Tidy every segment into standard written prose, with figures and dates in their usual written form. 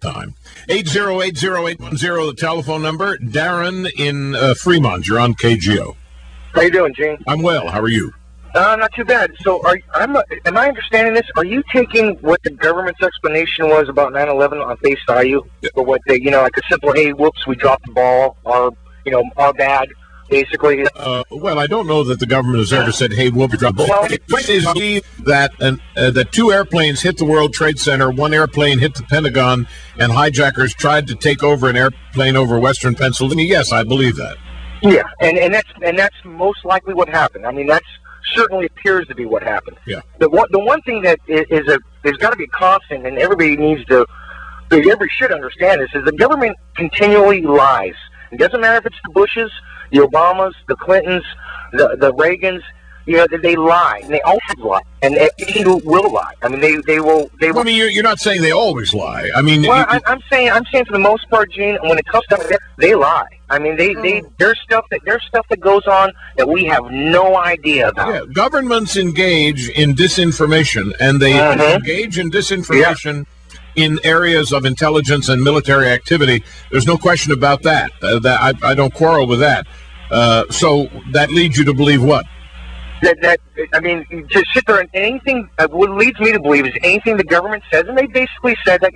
time. 8080810, the telephone number. Darrin in Fremont, you're on KGO. How you doing, Gene? I'm well. How are you? Not too bad. So, am I understanding this? Are you taking what the government's explanation was about 9/11 on face value, or what they, like a simple, hey, whoops, we dropped the ball, or our bad, basically? Well, I don't know that the government has ever said, hey, whoops, we dropped the ball. It is that two airplanes hit the World Trade Center, one airplane hit the Pentagon, and hijackers tried to take over an airplane over Western Pennsylvania. Yes, I believe that. Yeah, and that's most likely what happened. I mean, that's certainly appears to be what happened. Yeah. The one thing that there's got to be constant, and everybody should understand this, is the government continually lies. It doesn't matter if it's the Bushes, the Obamas, the Clintons, the Reagans. They lie, and they always lie, and they will lie. I mean, they will. Well, I mean, you're not saying they always lie. I mean, well, I'm saying for the most part, Gene, when it comes to that, they lie. I mean, there's stuff that goes on that we have no idea about. Yeah, governments engage in disinformation, and they engage in disinformation in areas of intelligence and military activity. There's no question about that. I don't quarrel with that. So that leads you to believe what? I mean, to sit there and anything, what leads me to believe is anything the government says, and they basically said that,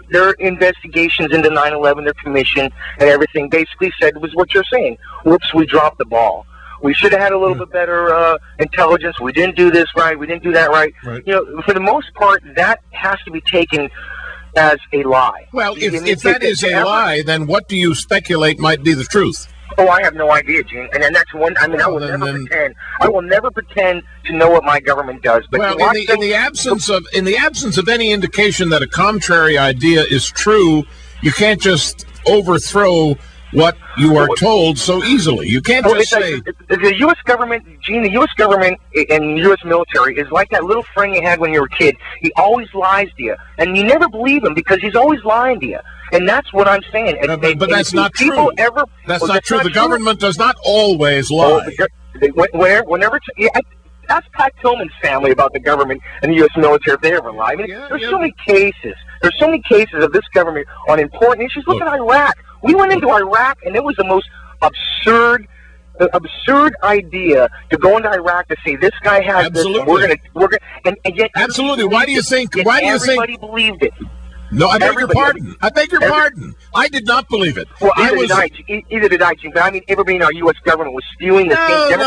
their investigations into 9/11, their commission and everything basically said was what you're saying. Whoops, we dropped the ball. We should have had a little bit better intelligence. We didn't do this right. We didn't do that right. For the most part, that has to be taken as a lie. Well, if that is a lie, then what do you speculate might be the truth? Oh, I have no idea, Gene. And that's one. I mean, I will never pretend. I will never pretend to know what my government does. But in the absence of any indication that a contrary idea is true, you can't just overthrow what you are told so easily. You can't just say the U.S. government, Gene. The U.S. government and U.S. military is like that little friend you had when you were a kid. He always lies to you, and you never believe him because he's always lying to you. And that's what I'm saying. But that's not true. That's not true. The government does not always lie. Whenever ask Pat Tillman's family about the government and the U.S. military if they ever lie. I mean, there's so many cases. There's so many cases of this government on important issues. Look at Iraq. We went into Iraq, and it was the most absurd idea to go into Iraq to say this guy has this. And we're gonna, and yet absolutely. Why do you think? Everybody believed it. No, I beg your pardon. Pardon. I did not believe it. Well, either did I, Gene. But I mean, everybody in our U.S. government was spewing the same.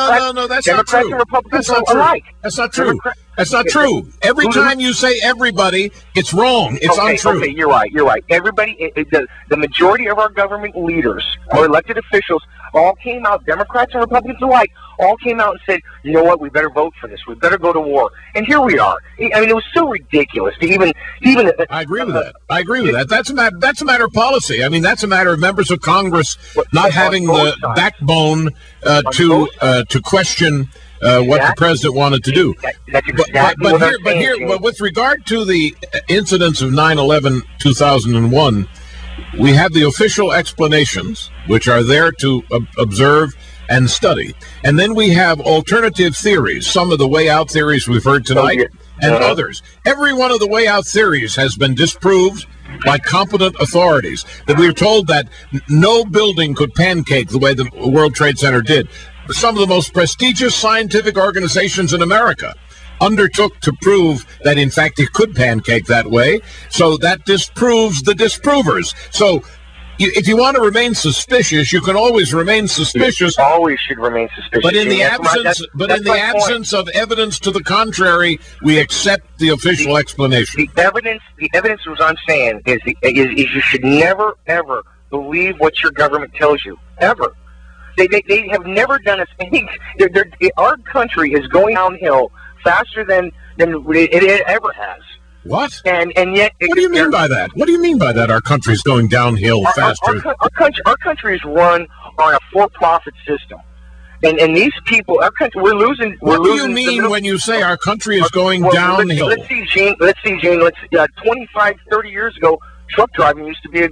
Democrats and Republicans are alike. That's not true. That's not true. Every time you say everybody, it's wrong. It's untrue. Okay, you're right. Everybody, the majority of our government leaders, our elected officials, all came out, Democrats and Republicans alike, all came out and said, you know what, we better vote for this. We better go to war. And here we are. I mean, it was so ridiculous to even. I agree with that. That's a matter of policy. I mean, that's a matter of members of Congress not having the backbone to question what the president wanted to do. That's exactly what I'm saying. But with regard to the incidents of 9/11, 2001, we have the official explanations, which are there to observe and study. And then we have alternative theories, some of the way out theories we've heard tonight, and others. Every one of the way out theories has been disproved by competent authorities. That we are told that no building could pancake the way the World Trade Center did. Some of the most prestigious scientific organizations in America undertook to prove that, in fact, it could pancake that way. So that disproves the disprovers. So if you want to remain suspicious, you can always remain suspicious. You always should remain suspicious. But in the absence of evidence to the contrary, we accept the official explanation. The evidence, what I'm saying, is you should never, ever believe what your government tells you. Ever. They have never done us anything. Our country is going downhill faster than it ever has. What? And yet, what do you mean by that? What do you mean by that? Our country's going downhill faster. Our country is run on a for-profit system, and these people, our country, we're losing. What do you mean when you say our country is going downhill? Let's see, Gene. 25, 30 years ago, truck driving used to be a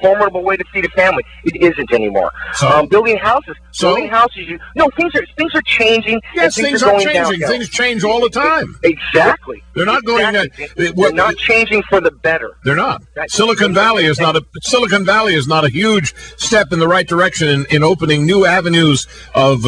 formidable way to feed a family. It isn't anymore. So, building houses. Things are changing. Yes, things are changing. Downhill. Things change all the time. Exactly. They're not going. They're not changing for the better. They're not. Silicon Valley is not a huge step in the right direction in opening new avenues of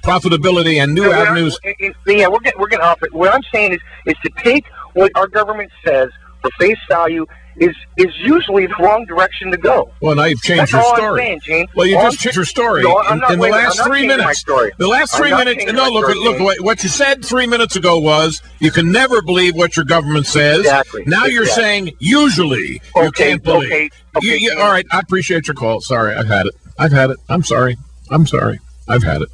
profitability and new avenues. We're getting off it. What I'm saying is to take what our government says for face value is usually the wrong direction to go. Well, now you've changed your story. All I'm saying, Gene. Well, you just changed your story in the last 3 minutes. The last 3 minutes. No, look. What you said 3 minutes ago was you can never believe what your government says. Exactly. Now you're saying usually you can't believe. All right. I appreciate your call. Sorry, I've had it. I'm sorry. I've had it.